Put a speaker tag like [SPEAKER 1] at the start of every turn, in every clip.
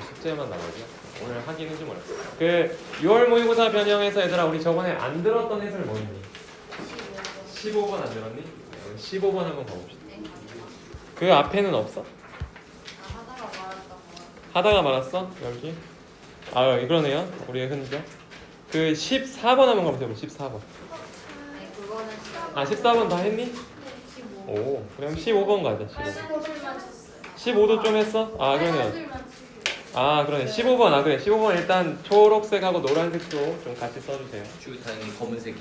[SPEAKER 1] 숙제만 나오죠. 오늘 하긴 했지 몰랐어. 그 6월 모의고사 변형에서 얘들아 우리 저번에 안 들었던 해설 뭐 있니? 15번 안 들었니? 15번 한번 가봅시다. 그 앞에는 없어? 하다가 말았어? 여기? 아 그러네요. 우리의 흔적. 그 14번 한번 가보세요. 14번. 아 14번 다 했니? 오 그럼 15번 가자. 15도 좀 했어? 아 그러네요. 아 그러네 15번 아 그래 15번 일단 초록색하고 노란색도 좀 같이 써주세요.
[SPEAKER 2] 주 당연히 검은색이.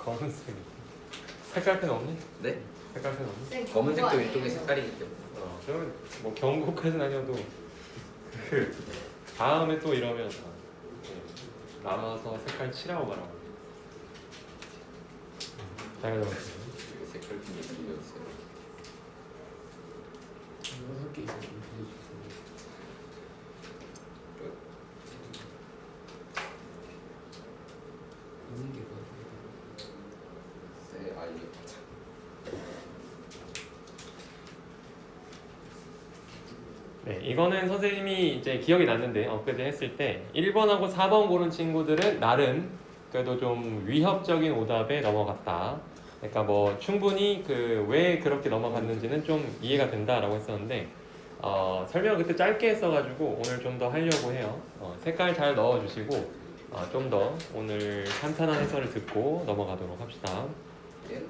[SPEAKER 1] 검은색 색깔펜 없니?
[SPEAKER 2] 네?
[SPEAKER 1] 색깔펜 없니?
[SPEAKER 2] 검은색도 일종의 색깔이기 때문에.
[SPEAKER 1] 그러면 뭐 경고까지는 아니어도 그 다음에 또 이러면 남아서 색깔 칠하고 가라고. 잘 적었어요.
[SPEAKER 2] 색깔 좀 예쁘게 있어요.
[SPEAKER 3] 6개 있어요.
[SPEAKER 1] 네, 이거는 선생님이 이제 기억이 났는데 엊그제 했을 때 1번하고 4번 고른 친구들은 나름 그래도 좀 위협적인 오답에 넘어갔다. 그러니까 뭐 충분히 그 왜 그렇게 넘어갔는지는 좀 이해가 된다라고 했었는데 설명을 그때 짧게 했어가지고 오늘 좀 더 하려고 해요. 색깔 잘 넣어주시고 좀 더 오늘 탄탄한 해설을 듣고 넘어가도록 합시다. 네,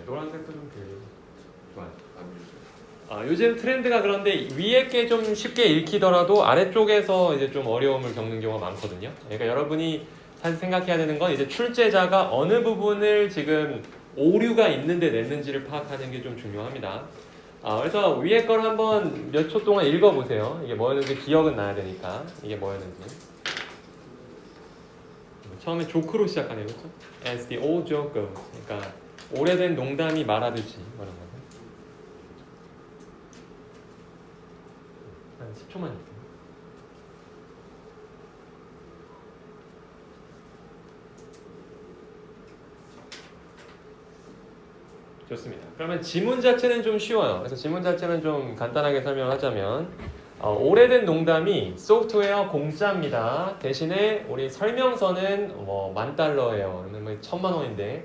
[SPEAKER 1] 노란색도 좀 빌리고. 요즘 트렌드가 그런데 위에 게 좀 쉽게 읽히더라도 아래쪽에서 이제 좀 어려움을 겪는 경우가 많거든요. 그러니까 여러분이 사실 생각해야 되는 건 이제 출제자가 어느 부분을 지금 오류가 있는데 냈는지를 파악하는 게 좀 중요합니다. 그래서 위에 걸 한번 몇 초 동안 읽어보세요. 이게 뭐였는지 기억은 나야 되니까 이게 뭐였는지. 처음에 조크로 시작하네요, 그렇죠? As the old joke goes. 그러니까 오래된 농담이 말하듯이 그런 거. 한 10초만 있어요. 좋습니다. 그러면 지문 자체는 좀 쉬워요. 그래서 지문 자체는 좀 간단하게 설명하자면 오래된 농담이 소프트웨어 공짜입니다. 대신에 우리 설명서는 뭐 $10,000예요. 그러면 뭐 1,000,000원인데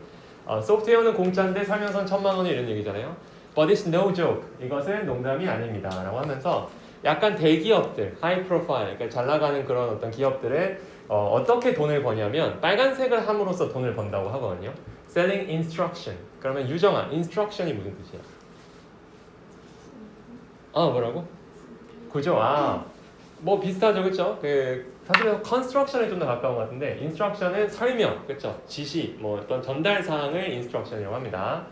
[SPEAKER 1] 소프트웨어는 공짜인데 설명서는 1,000,000원이 이런 얘기잖아요. But it's no joke. 이것은 농담이 아닙니다. 라고 하면서 약간 대기업들, 하이 프로파일, 그러니까 잘 나가는 그런 어떤 기업들은 어떻게 돈을 버냐면 빨간색을 함으로써 돈을 번다고 하거든요. Selling instruction. 그러면 유정아, instruction이 무슨 뜻이야? 뭐라고? 그죠? 뭐 비슷하죠, 그렇죠? 사실 construction에 좀 더 가까운 것 같은데 instruction은 설명, 그렇죠? 지시, 뭐 어떤 전달 사항을 instruction이라고 합니다.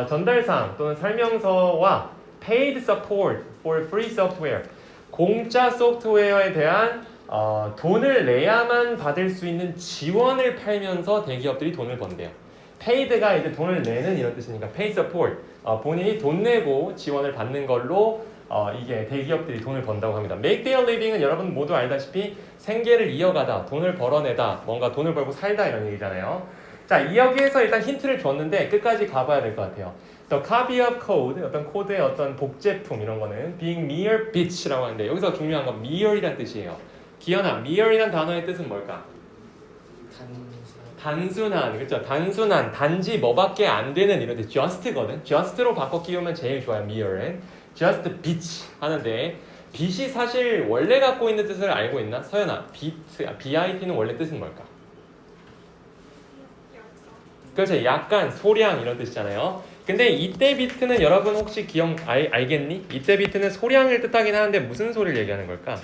[SPEAKER 1] 전달 사항 또는 설명서와 paid support for free software. 공짜 소프트웨어에 대한 돈을 내야만 받을 수 있는 지원을 팔면서 대기업들이 돈을 번대요. paid가 이제 돈을 내는 이런 뜻이니까 pay support. 본인이 돈 내고 지원을 받는 걸로 이게 대기업들이 돈을 번다고 합니다. make their living은 여러분 모두 알다시피 생계를 이어가다, 돈을 벌어내다, 뭔가 돈을 벌고 살다 이런 얘기잖아요. 자, 여기에서 일단 힌트를 줬는데 끝까지 가봐야 될 것 같아요. The copy of code, 어떤 코드의 어떤 복제품 이런 거는 being mere bitch라고 하는데 여기서 중요한 건 mere이란 뜻이에요. 기현아, mere이란 단어의 뜻은 뭘까? 단순한, 그렇죠? 단순한, 단지 뭐밖에 안 되는 이런 뜻, just거든. just로 바꿔 끼우면 제일 좋아요, mere는. just bitch 하는데 bit이 사실 원래 갖고 있는 뜻을 알고 있나? 서연아, bit는 원래 뜻은 뭘까? 그렇죠. 약간 소량 이런 뜻이잖아요. 근데 이때 비트는 여러분 혹시 알겠니? 이때 비트는 소량을 뜻하긴 하는데 무슨 소리를 얘기하는 걸까?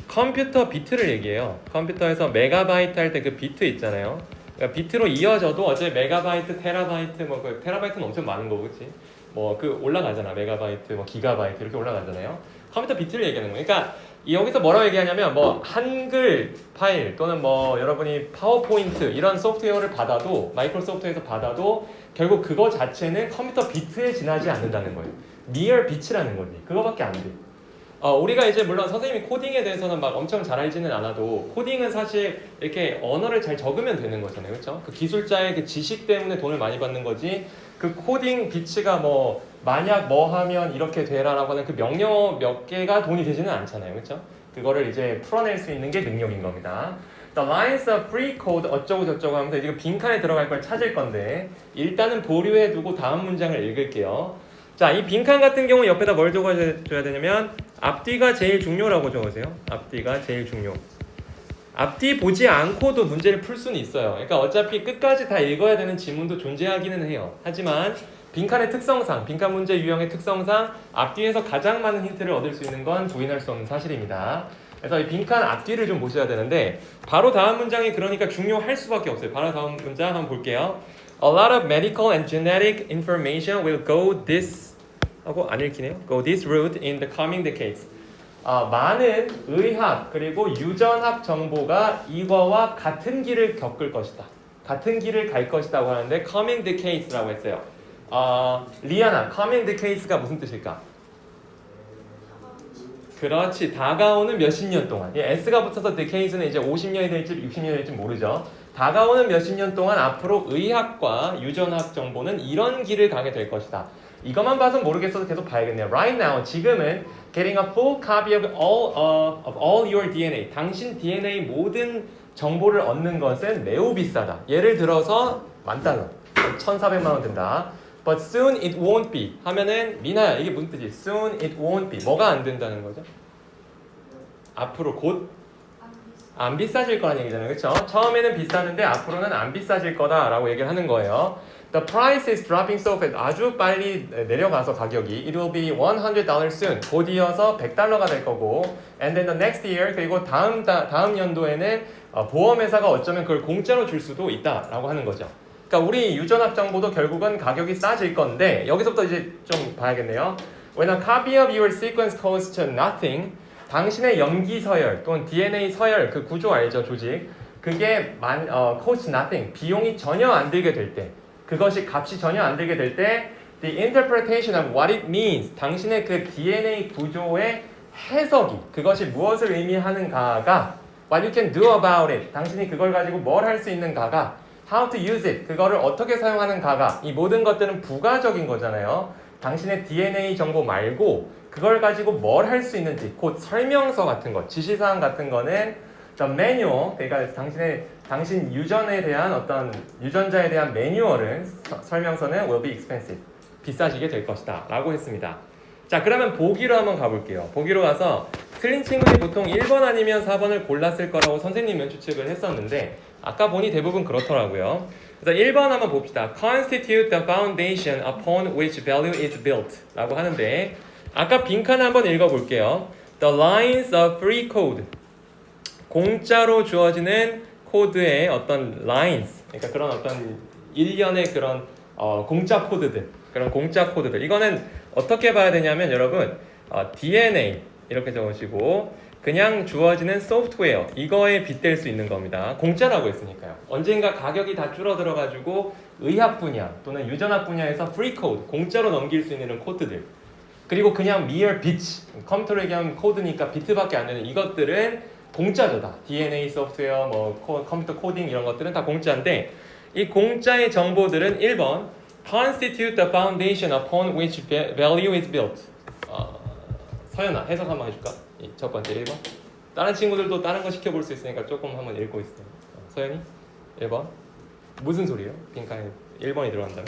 [SPEAKER 1] 컴퓨터 비트를 얘기해요. 컴퓨터에서 메가바이트 할 때 그 비트 있잖아요. 그러니까 비트로 이어져도 어제 메가바이트, 테라바이트, 뭐 그 테라바이트는 엄청 많은 거고, 그렇지? 뭐 그 올라가잖아. 메가바이트, 뭐 기가바이트 이렇게 올라가잖아요. 컴퓨터 비트를 얘기하는 거예요. 그러니까 여기서 뭐라고 얘기하냐면 뭐 한글 파일 또는 뭐 여러분이 파워포인트 이런 소프트웨어를 받아도 마이크로소프트에서 받아도 결국 그거 자체는 컴퓨터 비트에 지나지 않는다는 거예요. mere bit라는 거지. 그거밖에 안 돼. 우리가 이제 물론 선생님이 코딩에 대해서는 막 엄청 잘 알지는 않아도 코딩은 사실 이렇게 언어를 잘 적으면 되는 거잖아요, 그렇죠? 그 기술자의 그 지식 때문에 돈을 많이 받는 거지. 그 코딩 비치가 뭐 만약 뭐 하면 이렇게 되라라고 하는 그 명령 몇 개가 돈이 되지는 않잖아요, 그렇죠? 그거를 이제 풀어낼 수 있는 게 능력인 겁니다. The lines of free code 어쩌고 저쩌고 하면서 이거 빈칸에 들어갈 걸 찾을 건데 일단은 보류해두고 다음 문장을 읽을게요. 자, 이 빈칸 같은 경우 옆에다 뭘 적어줘야 되냐면 앞뒤가 제일 중요라고 적으세요. 앞뒤가 제일 중요. 앞뒤 보지 않고도 문제를 풀 수는 있어요. 그러니까 어차피 끝까지 다 읽어야 되는 지문도 존재하기는 해요. 하지만 빈칸의 특성상, 빈칸 문제 유형의 특성상 앞뒤에서 가장 많은 힌트를 얻을 수 있는 건 부인할 수 없는 사실입니다. 그래서 이 빈칸 앞뒤를 좀 보셔야 되는데 바로 다음 문장이 그러니까 중요할 수밖에 없어요. 바로 다음 문장 한번 볼게요. A lot of medical and genetic information will go this 하고 안 읽히네요. Go this route in the coming decades. 많은 의학 그리고 유전학 정보가 이거와 같은 길을 겪을 것이다. 같은 길을 갈 것이다고 하는데 coming decades라고 했어요. 리아나, coming decades가 무슨 뜻일까? 그렇지, 다가오는 몇십 년 동안. S가 붙어서 decades는 이제 50년이 될지 60년이 될지 모르죠. 다가오는 몇십 년 동안 앞으로 의학과 유전학 정보는 이런 길을 가게 될 것이다. 이것만 봐서 모르겠어도 계속 봐야겠네요. Right now, 지금은 getting a full copy of all your DNA. 당신 DNA 모든 정보를 얻는 것은 매우 비싸다. 예를 들어서 $10,000, 1,400만 원 든다. But soon it won't be. 하면은 미나야 이게 무슨 뜻이지? Soon it won't be. 뭐가 안 된다는 거죠? 앞으로 곧 안 비싸질 거라는 얘기잖아요, 그렇죠? 처음에는 비쌌는데 앞으로는 안 비싸질 거다라고 얘기를 하는 거예요. The price is dropping so fast. 아주 빨리 내려가서 가격이 It will be $100 soon. 곧 이어서 $100가 될 거고 And then the next year 그리고 다음 연도에는 보험회사가 어쩌면 그걸 공짜로 줄 수도 있다라고 하는 거죠. 그러니까 우리 유전학 정보도 결국은 가격이 싸질 건데 여기서부터 이제 좀 봐야겠네요. When a copy of your sequence costs nothing 당신의 염기 서열 또는 DNA 서열 그 구조 알죠, 조직 그게 cost nothing 비용이 전혀 안 들게 될 때 그것이 값이 전혀 안 들게 될 때 the interpretation of what it means 당신의 그 DNA 구조의 해석이 그것이 무엇을 의미하는가가 what you can do about it 당신이 그걸 가지고 뭘 할 수 있는가가 how to use it 그거를 어떻게 사용하는가가 이 모든 것들은 부가적인 거잖아요. 당신의 DNA 정보 말고 그걸 가지고 뭘 할 수 있는지 곧 설명서 같은 것 지시사항 같은 거는 the manual 그러니까 당신 유전에 대한 어떤 유전자에 대한 매뉴얼은 설명서는 will be expensive 비싸지게 될 것이다 라고 했습니다. 자 그러면 보기로 한번 가볼게요. 보기로 가서 틀린 친구들이 보통 1번 아니면 4번을 골랐을 거라고 선생님은 추측을 했었는데 아까 보니 대부분 그렇더라고요. 그래서 1번 한번 봅시다. Constitute the foundation upon which value is built 라고 하는데 아까 빈칸 한번 읽어볼게요. The lines of free code 공짜로 주어지는 코드의 어떤 lines 그러니까 그런 어떤 일련의 그런 공짜 코드들 그런 공짜 코드들 이거는 어떻게 봐야 되냐면 여러분 DNA 이렇게 적으시고 그냥 주어지는 소프트웨어 이거에 빗댈 수 있는 겁니다. 공짜라고 했으니까요. 언젠가 가격이 다 줄어들어 가지고 의학 분야 또는 유전학 분야에서 free code 공짜로 넘길 수 있는 코드들 그리고 그냥 mere bits 컴퓨터로 얘기하면 코드니까 비트밖에 안 되는 이것들은 공짜죠 다. DNA 소프트웨어 뭐 컴퓨터 코딩 이런 것들은 다 공짜인데 이 공짜의 정보들은 1번 constitute the foundation upon which value is built 서연아 해석 한번 해줄까? 첫 번째 1번 다른 친구들도 다른 거 시켜볼 수 있으니까 조금 한번 읽고 있어요. 서연이 1번 무슨 소리예요? 빈칸에 1번이 들어간다면?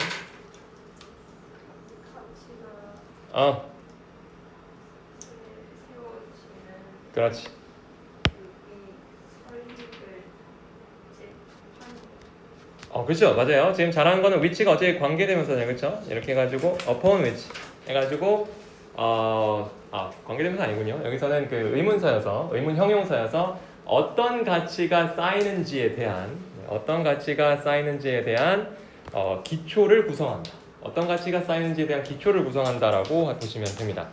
[SPEAKER 1] 그렇지 그렇죠 맞아요. 지금 잘하는 거는 위치가 어차피 관계대명사잖아요, 그렇죠? 이렇게 해가지고 upon which 해가지고 관계대명사 아니군요. 여기서는 그 의문사여서 의문 형용사여서 어떤 가치가 쌓이는지에 대한 기초를 구성한다. 어떤 가치가 쌓이는지에 대한 기초를 구성한다라고 보시면 됩니다.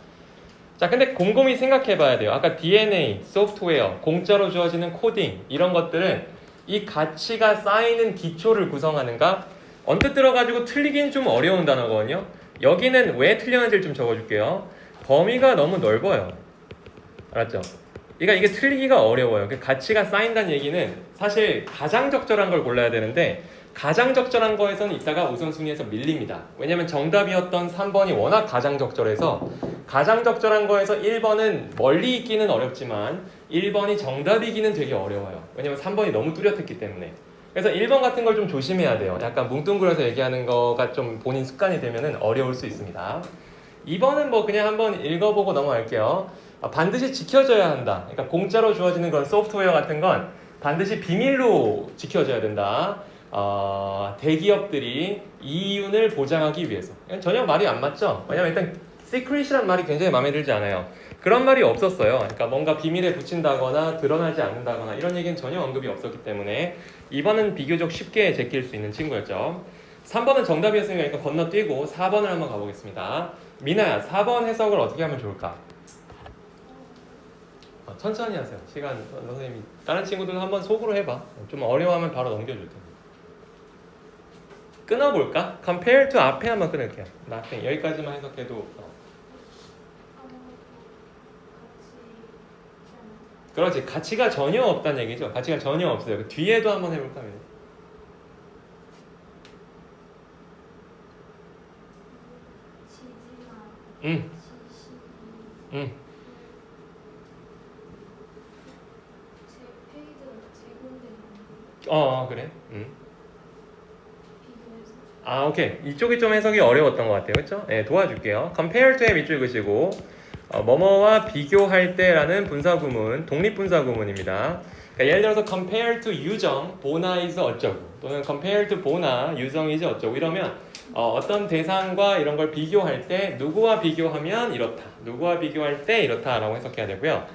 [SPEAKER 1] 자, 근데 곰곰이 생각해봐야 돼요. 아까 DNA, 소프트웨어, 공짜로 주어지는 코딩 이런 것들은 이 가치가 쌓이는 기초를 구성하는가? 언뜻 들어가지고 틀리긴 좀 어려운 단어거든요. 여기는 왜 틀렸는지를 좀 적어줄게요. 범위가 너무 넓어요. 알았죠? 그러니까 이게 틀리기가 어려워요. 그 가치가 쌓인다는 얘기는 사실 가장 적절한 걸 골라야 되는데 가장 적절한 거에서는 이따가 우선순위에서 밀립니다. 왜냐면 정답이었던 3번이 워낙 가장 적절해서 가장 적절한 거에서 1번은 멀리 있기는 어렵지만 1번이 정답이기는 되게 어려워요. 왜냐면 3번이 너무 뚜렷했기 때문에. 그래서 1번 같은 걸 좀 조심해야 돼요. 약간 뭉뚱그려서 얘기하는 거가 좀 본인 습관이 되면은 어려울 수 있습니다. 2번은 뭐 그냥 한번 읽어보고 넘어갈게요. 반드시 지켜져야 한다. 그러니까 공짜로 주어지는 그런 소프트웨어 같은 건 반드시 비밀로 지켜져야 된다. 대기업들이 이윤을 보장하기 위해서. 전혀 말이 안 맞죠? 왜냐면 일단 secret이란 말이 굉장히 마음에 들지 않아요. 그런 말이 없었어요. 그러니까 뭔가 비밀에 붙인다거나 드러나지 않는다거나 이런 얘기는 전혀 언급이 없었기 때문에 2번은 비교적 쉽게 제낄 수 있는 친구였죠. 3번은 정답이었으니까 이거 건너뛰고 4번을 한번 가보겠습니다. 미나야, 4번 해석을 어떻게 하면 좋을까? 천천히 하세요. 시간 선생님이 다른 친구들도 한번 속으로 해봐. 좀 어려워하면 바로 넘겨줄 테니까. 끊어볼까? compare to 앞에 한번 끊을게요. nothing. 여기까지만 해석해도 그렇지. 가치가 전혀 없다는 얘기죠. 가치가 전혀 없어요. 그 뒤에도 한번 해볼까? 응. 그래. 오케이. 이쪽이 좀 해석이 어려웠던 것 같아요. 그렇죠? 네, 도와줄게요. compare to에 밑줄 그시고 뭐뭐와 비교할 때라는 분사구문, 독립분사구문입니다. 그러니까 예를 들어서 compare to 유정, 보나 is 어쩌고 또는 compare to 보나, 유정 is 어쩌고 이러면 어떤 대상과 이런 걸 비교할 때 누구와 비교하면 이렇다, 누구와 비교할 때 이렇다라고 해석해야 되고요.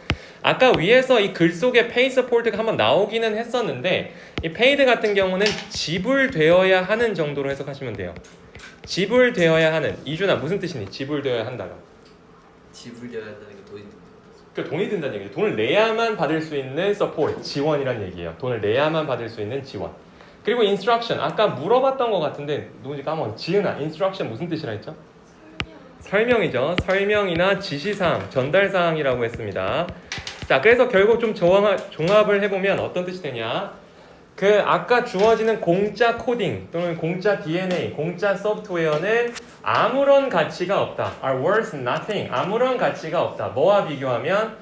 [SPEAKER 1] 아까 위에서 이 글 속에 pay support가 한번 나오기는 했었는데 이 paid 같은 경우는 지불되어야 하는 정도로 해석하시면 돼요. 지불되어야 하는. 이준아 무슨 뜻이니? 지불되어야 한다가.
[SPEAKER 2] 지불되어야 한다는 게 돈이 든다.
[SPEAKER 1] 그러니까 돈이 든다는 얘기죠. 돈을 내야만 받을 수 있는 support, 지원이란 얘기예요. 돈을 내야만 받을 수 있는 지원. 그리고 instruction, 아까 물어봤던 것 같은데 누군지 까먹었어. 지은아, instruction 무슨 뜻이라 했죠? 설명이죠. 설명이나 지시사항, 전달사항이라고 했습니다. 자, 그래서 결국 좀 종합을 해보면 어떤 뜻이 되냐? 그 아까 주어지는 공짜 코딩 또는 공짜 DNA, 공짜 소프트웨어는 아무런 가치가 없다. are worth nothing. 아무런 가치가 없다. 뭐와 비교하면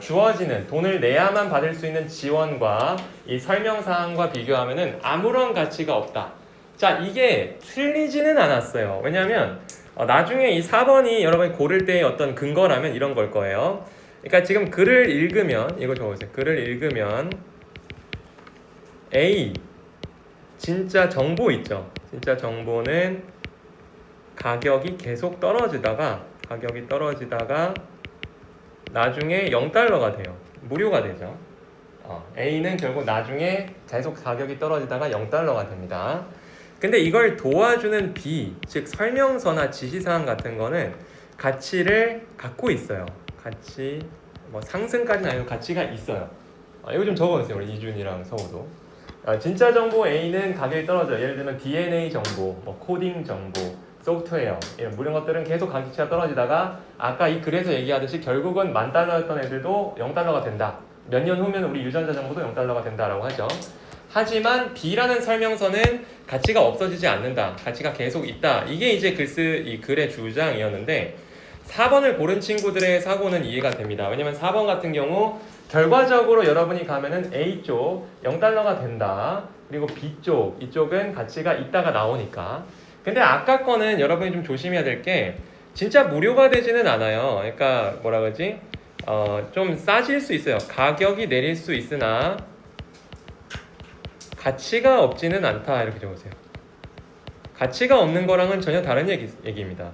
[SPEAKER 1] 주어지는 돈을 내야만 받을 수 있는 지원과 이 설명사항과 비교하면은 아무런 가치가 없다. 자, 이게 틀리지는 않았어요. 왜냐하면 나중에 이 4번이 여러분이 고를 때의 어떤 근거라면 이런 걸 거예요. 그러니까 지금 글을 읽으면 이거 적어보세요. 글을 읽으면 A 진짜 정보 있죠. 진짜 정보는 가격이 계속 떨어지다가 나중에 0달러가 돼요. 무료가 되죠. A는 결국 나중에 계속 가격이 떨어지다가 0달러가 됩니다. 근데 이걸 도와주는 B, 즉 설명서나 지시사항 같은 거는 가치를 갖고 있어요. 가치, 뭐 상승까지는 아니고 가치가 있어요. 이거 좀 적어주세요. 우리 이준이랑 서우도. 진짜 정보 A는 가격이 떨어져요. 예를 들면 DNA 정보, 뭐 코딩 정보, 소프트웨어 이런 것들은 계속 가치가 떨어지다가 아까 이 글에서 얘기하듯이 결국은 $10,000였던 애들도 0달러가 된다. 몇 년 후면 우리 유전자 정보도 0달러가 된다라고 하죠. 하지만 B라는 설명서는 가치가 없어지지 않는다. 가치가 계속 있다. 이게 이제 이 글의 주장이었는데 4번을 고른 친구들의 사고는 이해가 됩니다. 왜냐면 4번 같은 경우 결과적으로 여러분이 가면은 A쪽 0달러가 된다. 그리고 B쪽, 이쪽은 가치가 있다가 나오니까. 근데 아까 거는 여러분이 좀 조심해야 될 게 진짜 무료가 되지는 않아요. 그러니까 뭐라 그러지? 좀 싸질 수 있어요. 가격이 내릴 수 있으나 가치가 없지는 않다. 이렇게 적으세요. 가치가 없는 거랑은 전혀 다른 얘기입니다.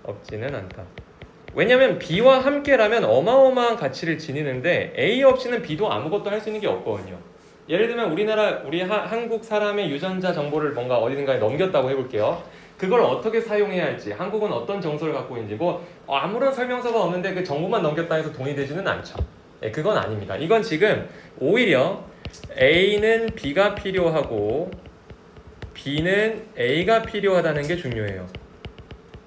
[SPEAKER 1] 없지는 않다. 왜냐면 B와 함께라면 어마어마한 가치를 지니는데 A 없이는 B도 아무것도 할 수 있는 게 없거든요. 예를 들면 우리 한국 사람의 유전자 정보를 뭔가 어디든가에 넘겼다고 해볼게요. 그걸 어떻게 사용해야 할지, 한국은 어떤 정서를 갖고 있는지, 아무런 설명서가 없는데 그 정보만 넘겼다 해서 돈이 되지는 않죠. 그건 아닙니다. 이건 지금 오히려 A는 B가 필요하고 B는 A가 필요하다는 게 중요해요.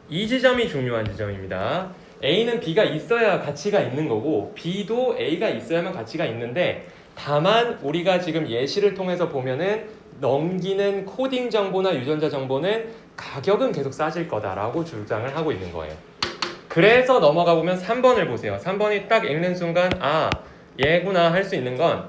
[SPEAKER 1] 이 지점이 중요한 지점입니다. A는 B가 있어야 가치가 있는 거고 B도 A가 있어야만 가치가 있는데 다만 우리가 지금 예시를 통해서 보면은 넘기는 코딩 정보나 유전자 정보는 가격은 계속 싸질 거다라고 주장을 하고 있는 거예요. 그래서 넘어가 보면 3번을 보세요. 3번이 딱 읽는 순간 아 얘구나 할 수 있는 건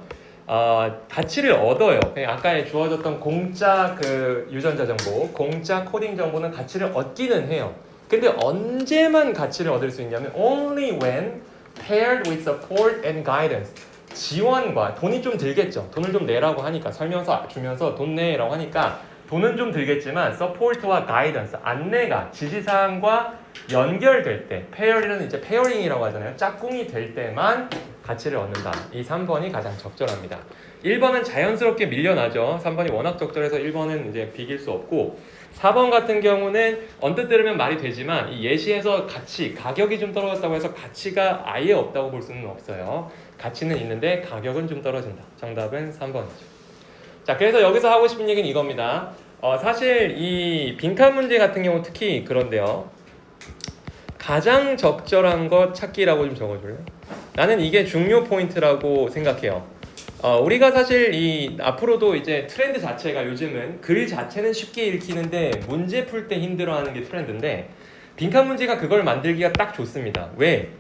[SPEAKER 1] 가치를 얻어요. 아까 주어졌던 공짜 그 유전자 정보, 공짜 코딩 정보는 가치를 얻기는 해요. 근데 언제만 가치를 얻을 수 있냐면 only when paired with support and guidance. 지원과 돈이 좀 들겠죠. 돈을 좀 내라고 하니까 설명서 주면서 돈 내라고 하니까 돈은 좀 들겠지만 support와 guidance, 안내가 지시사항과 연결될 때 pairing은 이제 pairing이라고 하잖아요. 짝꿍이 될 때만 가치를 얻는다. 이 3번이 가장 적절합니다. 1번은 자연스럽게 밀려나죠. 3번이 워낙 적절해서 1번은 이제 비길 수 없고 4번 같은 경우는 언뜻 들으면 말이 되지만 이 예시에서 가격이 좀 떨어졌다고 해서 가치가 아예 없다고 볼 수는 없어요. 가치는 있는데 가격은 좀 떨어진다. 정답은 3번이죠. 자, 그래서 여기서 하고 싶은 얘기는 이겁니다. 사실 이 빈칸 문제 같은 경우 특히 그런데요. 가장 적절한 것 찾기라고 좀 적어줄래? 나는 이게 중요 포인트라고 생각해요. 우리가 사실 이 앞으로도 이제 트렌드 자체가 요즘은 글 자체는 쉽게 읽히는데 문제 풀 때 힘들어하는 게 트렌드인데 빈칸 문제가 그걸 만들기가 딱 좋습니다. 왜?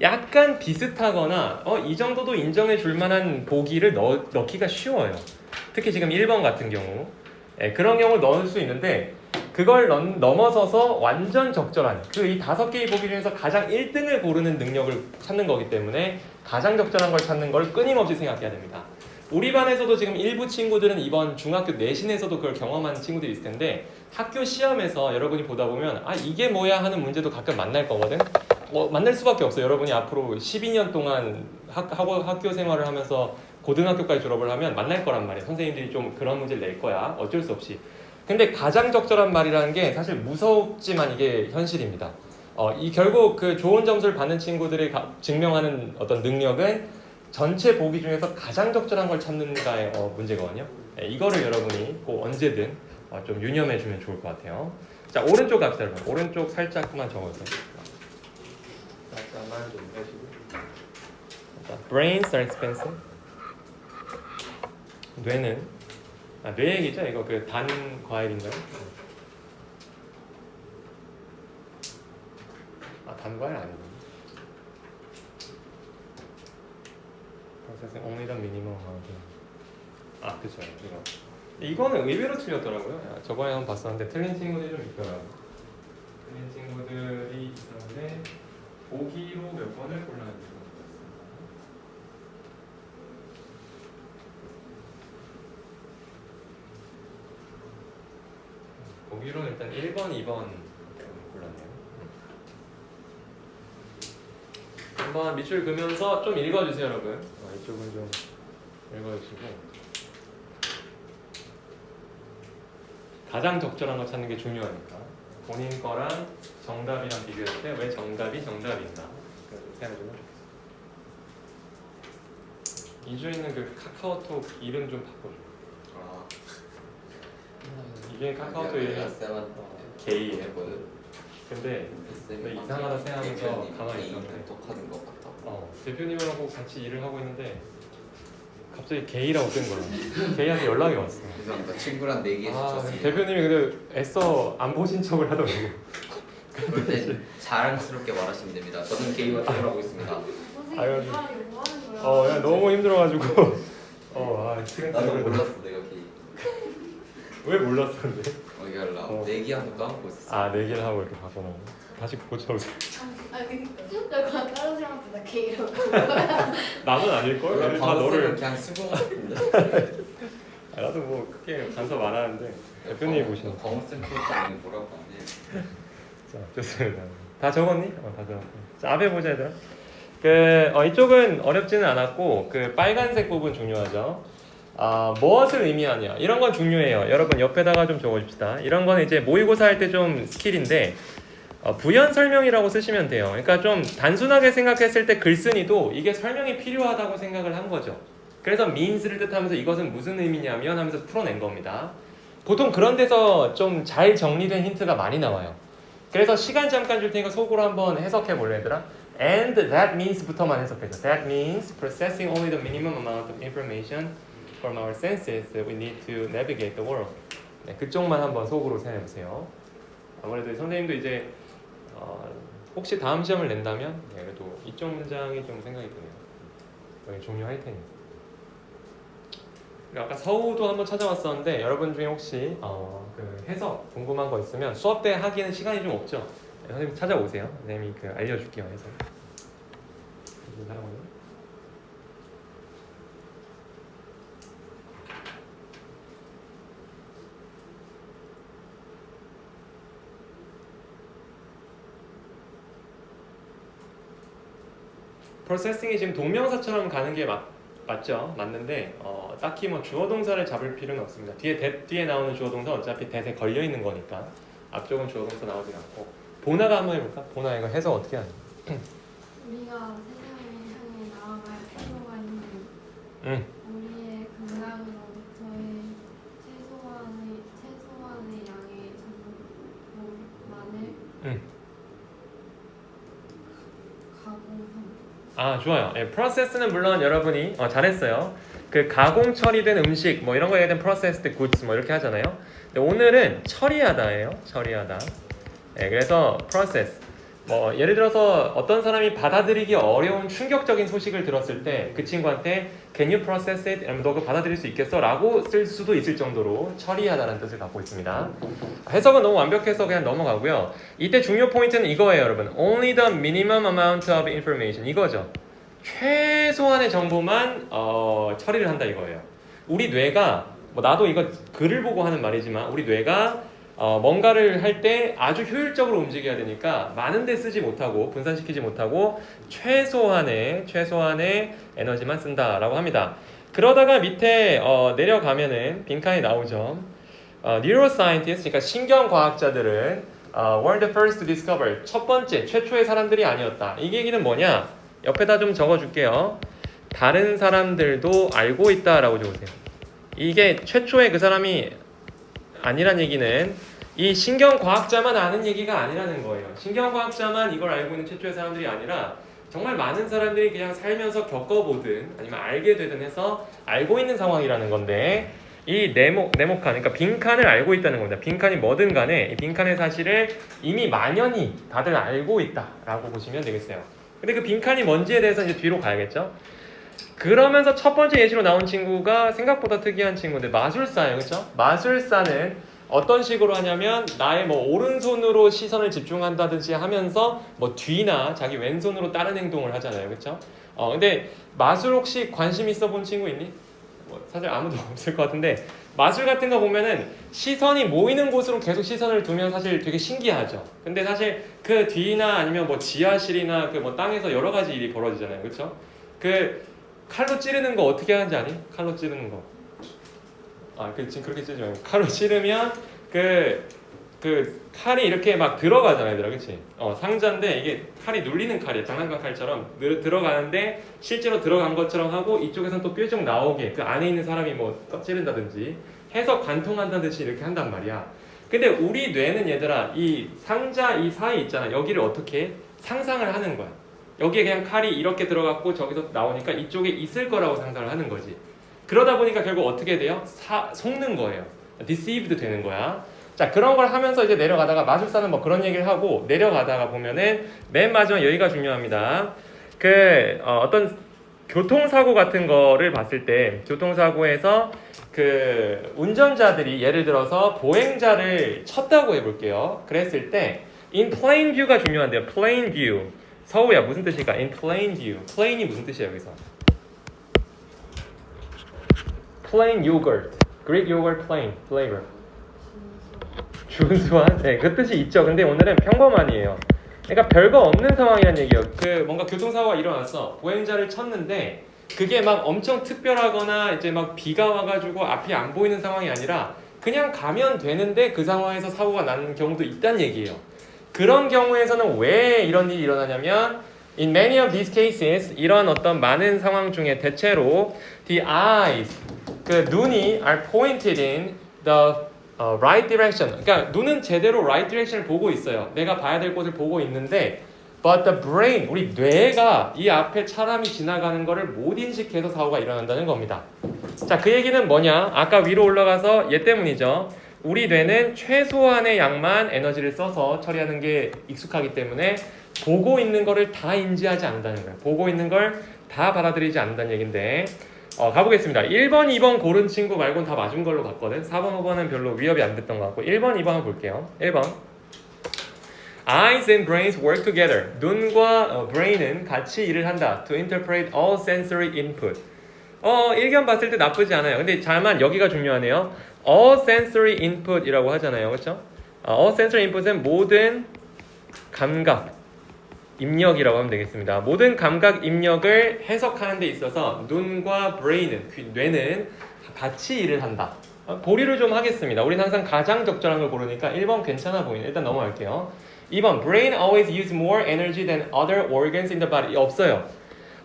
[SPEAKER 1] 약간 비슷하거나 이 정도도 인정해 줄 만한 보기를 넣기가 쉬워요. 특히 지금 1번 같은 경우 그런 경우를 넣을 수 있는데 그걸 넘어서서 완전 적절한 그 이 5개의 보기 중에서 가장 1등을 고르는 능력을 찾는 거기 때문에 가장 적절한 걸 찾는 걸 끊임없이 생각해야 됩니다. 우리 반에서도 지금 일부 친구들은 이번 중학교 내신에서도 그걸 경험한 친구들이 있을 텐데 학교 시험에서 여러분이 보다 보면 이게 뭐야 하는 문제도 가끔 만날 거거든. 만날 수밖에 없어요. 여러분이 앞으로 12년 동안 학교 생활을 하면서 고등학교까지 졸업을 하면 만날 거란 말이에요. 선생님들이 좀 그런 문제를 낼 거야. 어쩔 수 없이. 근데 가장 적절한 말이라는 게 사실 무섭지만 이게 현실입니다. 이 결국 그 좋은 점수를 받는 친구들이 증명하는 어떤 능력은 전체 보기 중에서 가장 적절한 걸 찾는가의 문제거든요. 이거를 여러분이 꼭 언제든 좀 유념해주면 좋을 것 같아요. 자, 오른쪽 갑시다, 여러분. 오른쪽 살짝만 적어주세요. 살짝만 좀 해주고. 자, brains are expensive. 뇌는 뇌 얘기죠? 이거 그 단 과일인가요? 단 과일 아니고. Processing only the minimum amount. 그쵸. 이거는 의외로 틀렸더라고요. 저번에 한번 봤었는데 틀린 친구들이 좀 있더라고요. 틀린 친구들이 있었는데 보기로 몇 번을 골라주고. 보기로는 일단 1번, 2번 골랐네요. 한번 밑줄 그면서 좀 읽어주세요, 여러분. 이쪽은 좀 읽어주시고 가장 적절한 거 찾는 게 중요하니까 본인 거랑 정답이랑 비교할 때 왜 정답이 정답인가 생각 좀 해주세요. 2주에 있는 그 카카오톡 이름 좀 바꿔줘. 이게 카카오톡 이름이 게이예요. 근데 이상하다 생각하면서 가만히 있었는데
[SPEAKER 2] 똑하는 것 같다.
[SPEAKER 1] 대표님하고 같이 일을 하고 있는데 갑자기 게이라고 뜬 거야. 게이한테 연락이 왔어.
[SPEAKER 2] 죄송합니다. 친구랑 내기해서 졌습니다.
[SPEAKER 1] 대표님이 근데 애써 안 보신 척을 하더라고.
[SPEAKER 2] 그럴 때 자랑스럽게 말하시면 됩니다. 저는 게이와 생활하고 있습니다.
[SPEAKER 1] 아유, 야, 너무 힘들어가지고 시간
[SPEAKER 2] 나도
[SPEAKER 1] 때문에
[SPEAKER 2] 몰랐어 내가 게이.
[SPEAKER 1] 왜 몰랐어 근데?
[SPEAKER 2] 이걸라 내기하는 거 까먹고 있었어.
[SPEAKER 1] 내기를 하고 이렇게 바꿔놓은 거. 다시 고쳐보세요.
[SPEAKER 3] 그러니까 다른 사람보다 게이라고.
[SPEAKER 1] 나는 아닐걸? 다 너를
[SPEAKER 2] 그냥 쓰고 같은데.
[SPEAKER 1] 나도 뭐 크게 간섭 안 하는데 대표님이 보시는 거.
[SPEAKER 2] 검은 거 아니 뭐라고 하네.
[SPEAKER 1] 자, 좋습니다. 다 적었니? 다 적었고. 자, 앞에 보자 얘들아. 이쪽은 어렵지는 않았고 그 빨간색 부분 중요하죠. 무엇을 의미하냐 이런 건 중요해요. 여러분 옆에다가 좀 적어줍시다. 이런 건 이제 모의고사 할 때 좀 스킬인데 부연 설명이라고 쓰시면 돼요. 그러니까 좀 단순하게 생각했을 때 글쓴이도 이게 설명이 필요하다고 생각을 한 거죠. 그래서 means를 뜻하면서 이것은 무슨 의미냐면 하면서 풀어낸 겁니다. 보통 그런 데서 좀 잘 정리된 힌트가 많이 나와요. 그래서 시간 잠깐 줄 테니까 속으로 한번 해석해 볼래 얘들아? And that means부터만 해석해줘. That means processing only the minimum amount of information from our senses that we need to navigate the world. 네, 그쪽만 한번 속으로 생각해보세요. 아무래도 선생님도 이제 혹시 다음 시험을 낸다면 네, 그래도 이쪽 문장이 좀 생각이 드네요. 여기 종료할 테니. 그리고 아까 서우도 한번 찾아왔었는데 여러분 중에 혹시 그 해석 궁금한 거 있으면 수업 때 하기에는 시간이 좀 없죠. 네, 선생님 찾아오세요. 선생님이 그 알려줄게요. 해석. 무슨 사람은요? 프로세싱이 지금 동명사처럼 가는 게 맞죠? 맞는데 딱히 뭐 주어 동사를 잡을 필요는 없습니다. 뒤에 나오는 주어 동사 어차피 that에 걸려 있는 거니까 앞쪽은 주어 동사 나오진 않고. 보나가 한번 해볼까? 보나 이거 해석 어떻게 하냐?
[SPEAKER 3] 우리가 세상을 향해 나아갈 필요가 있는
[SPEAKER 1] 응.
[SPEAKER 3] 우리의 감각으로부터의 최소한의 양의 정보만을
[SPEAKER 1] 응.
[SPEAKER 3] 가공함.
[SPEAKER 1] 아 좋아요. 예, 프로세스는 물론 여러분이 잘했어요. 그 가공 처리된 음식 뭐 이런 거에 대한 processed goods 뭐 이렇게 하잖아요. 근데 오늘은 처리하다예요. 처리하다. 예, 그래서 process. 뭐 예를 들어서 어떤 사람이 받아들이기 어려운 충격적인 소식을 들었을 때 그 친구한테 Can you process it? 너 그거 받아들일 수 있겠어? 라고 쓸 수도 있을 정도로 처리하다라는 뜻을 갖고 있습니다. 해석은 너무 완벽해서 그냥 넘어가고요. 이때 중요 포인트는 이거예요, 여러분. Only the minimum amount of information. 이거죠. 최소한의 정보만 처리를 한다 이거예요. 우리 뇌가 나도 이거 글을 보고 하는 말이지만 우리 뇌가 뭔가를 할 때 아주 효율적으로 움직여야 되니까 많은 데 쓰지 못하고 분산시키지 못하고 최소한의 에너지만 쓴다라고 합니다. 그러다가 밑에 내려가면은 빈칸이 나오죠. Neuroscientists, 그러니까 신경과학자들은 were the first to discover, 첫 번째, 최초의 사람들이 아니었다. 이 얘기는 뭐냐? 옆에다 좀 적어줄게요. 다른 사람들도 알고 있다라고 적으세요. 이게 최초의 그 사람이 아니란 얘기는 이 신경과학자만 아는 얘기가 아니라는 거예요. 신경과학자만 이걸 알고 있는 최초의 사람들이 아니라 정말 많은 사람들이 그냥 살면서 겪어보든 아니면 알게 되든 해서 알고 있는 상황이라는 건데 이 네모칸, 그러니까 빈칸을 알고 있다는 겁니다. 빈칸이 뭐든 간에 이 빈칸의 사실을 이미 만연히 다들 알고 있다라고 보시면 되겠어요. 근데 그 빈칸이 뭔지에 대해서 이제 뒤로 가야겠죠. 그러면서 첫 번째 예시로 나온 친구가 생각보다 특이한 친구인데 마술사예요. 그렇죠? 마술사는 어떤 식으로 하냐면 나의 뭐 오른손으로 시선을 집중한다든지 하면서 뭐 뒤나 자기 왼손으로 다른 행동을 하잖아요. 그렇죠? 근데 마술 혹시 관심 있어 본 친구 있니? 뭐 사실 아무도 없을 것 같은데 마술 같은 거 보면은 시선이 모이는 곳으로 계속 시선을 두면 사실 되게 신기하죠. 근데 사실 그 뒤나 아니면 뭐 지하실이나 그 뭐 땅에서 여러 가지 일이 벌어지잖아요. 그렇죠? 그 칼로 찌르는 거 어떻게 하는지 아니? 칼로 찌르는 거. 지금 그렇게 찌르지 말고 칼로 찌르면 그 칼이 이렇게 막 들어가잖아요, 얘들아, 그렇지? 상자인데 이게 칼이 눌리는 칼이야, 장난감 칼처럼 들어가는데 실제로 들어간 것처럼 하고 이쪽에서는 또 뾰족 나오게 그 안에 있는 사람이 뭐 찌른다든지 해서 관통한다든지 이렇게 한단 말이야. 근데 우리 뇌는 얘들아 이 상자 이 사이 있잖아, 여기를 어떻게 상상을 하는 거야. 여기에 그냥 칼이 이렇게 들어갔고 저기서 나오니까 이쪽에 있을 거라고 상상을 하는 거지. 그러다 보니까 결국 어떻게 돼요? 속는 거예요. deceived 되는 거야. 자, 그런 걸 하면서 이제 내려가다가 마술사는 뭐 그런 얘기를 하고 내려가다가 보면은 맨 마지막 여기가 중요합니다. 어떤 교통사고 같은 거를 봤을 때 교통사고에서 그 운전자들이 예를 들어서 보행자를 쳤다고 해볼게요. 그랬을 때 in plain view가 중요한데요. plain view. 서우야 무슨 뜻일까? in plain view. plain이 무슨 뜻이에요 여기서? plain yogurt. Greek yogurt plain flavor. 준수한? 네, 그 뜻이 있죠. 근데 오늘은 평범한이에요. 그러니까 별거 없는 상황이란 얘기예요. 뭔가 교통사고가 일어났어. 보행자를 쳤는데 그게 막 엄청 특별하거나 이제 막 비가 와가지고 앞이 안 보이는 상황이 아니라 그냥 가면 되는데 그 상황에서 사고가 나는 경우도 있다는 얘기예요. 그런 경우에서는 왜 이런 일이 일어나냐면 in many of these cases 이런 어떤 많은 상황 중에 대체로 the eyes, 그 눈이 are pointed in the right direction. 그러니까 눈은 제대로 right direction을 보고 있어요. 내가 봐야 될 곳을 보고 있는데 but the brain, 우리 뇌가 이 앞에 사람이 지나가는 거를 못 인식해서 사고가 일어난다는 겁니다. 자, 그 얘기는 뭐냐? 아까 위로 올라가서 얘 때문이죠. 우리 뇌는 최소한의 양만 에너지를 써서 처리하는 게 익숙하기 때문에 보고 있는 거를 다 인지하지 않는다는 거예요. 보고 있는 걸 다 받아들이지 않는다는 얘기인데 가보겠습니다. 1번, 2번 고른 친구 말고는 다 맞은 걸로 갔거든. 4번, 5번은 별로 위협이 안 됐던 것 같고 1번, 2번 한번 볼게요. 1번 Eyes and brains work together. 눈과 brain은 같이 일을 한다. To interpret all sensory input. 일견 봤을 때 나쁘지 않아요. 근데 다만 여기가 중요하네요. All sensory input이라고 하잖아요. 그렇죠? All sensory input은 모든 감각 입력이라고 하면 되겠습니다. 모든 감각 입력을 해석하는 데 있어서 눈과 brain은, 뇌는 같이 일을 한다. 보리를 좀 하겠습니다. 우리는 항상 가장 적절한 걸 고르니까 1번 괜찮아 보이네. 일단 넘어갈게요. 2번 brain always use more energy than other organs in the body. 없어요.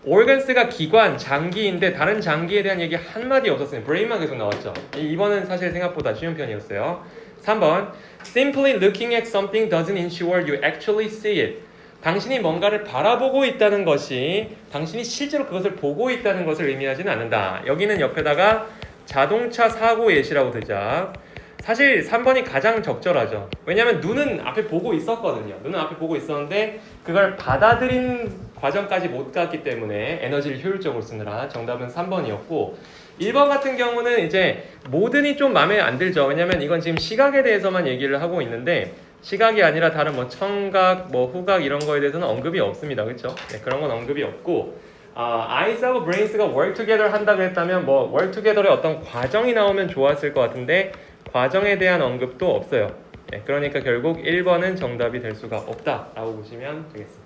[SPEAKER 1] organs가 기관, 장기인데 다른 장기에 대한 얘기 한마디 없었어요. brain만 계속 나왔죠. 2번은 사실 생각보다 쉬운 편이었어요. 3번 simply looking at something doesn't ensure you actually see it. 당신이 뭔가를 바라보고 있다는 것이 당신이 실제로 그것을 보고 있다는 것을 의미하지는 않는다. 여기는 옆에다가 자동차 사고 예시라고 두자. 사실 3번이 가장 적절하죠. 왜냐하면 눈은 앞에 보고 있었거든요. 눈은 앞에 보고 있었는데 그걸 받아들인 과정까지 못 갔기 때문에 에너지를 효율적으로 쓰느라 정답은 3번이었고 1번 같은 경우는 이제 모든이 좀 마음에 안 들죠. 왜냐하면 이건 지금 시각에 대해서만 얘기를 하고 있는데 시각이 아니라 다른 뭐 청각, 뭐 후각 이런 거에 대해서는 언급이 없습니다. 그렇죠? 네, 그런 건 언급이 없고 eyes하고 brains가 work together 한다고 했다면 뭐 work together의 어떤 과정이 나오면 좋았을 것 같은데 과정에 대한 언급도 없어요. 네, 그러니까 결국 1번은 정답이 될 수가 없다라고 보시면 되겠습니다.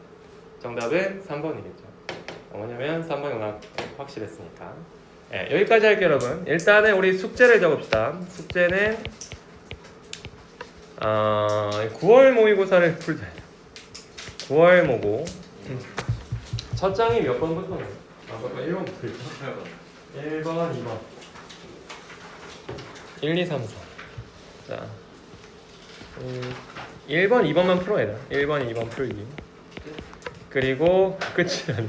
[SPEAKER 1] 정답은 3번이겠죠. 왜냐면 3번이 워낙 확실했으니까. 네, 여기까지 할게요, 여러분. 일단은 우리 숙제를 적읍시다. 숙제는 9월 모의고사를 풀자. 9월 모고 첫 장이 몇 번부터는? 1번부터 1번, 2번 1, 2, 3, 4 자 1번, 2번만 풀어야 돼. 1번, 2번 풀기. 그리고 끝이라니.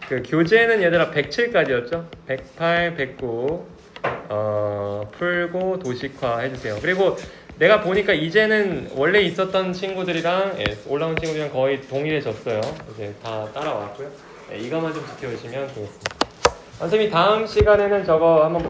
[SPEAKER 1] 그 교재는 얘들아 107까지였죠? 108, 109 풀고 도식화 해주세요. 그리고 내가 보니까 이제는 원래 있었던 친구들이랑 올라온 친구들이랑 거의 동일해졌어요. 이제 다 따라왔고요. 이거만 좀 지켜주시면 되겠습니다. 선생님이 다음 시간에는 저거 한번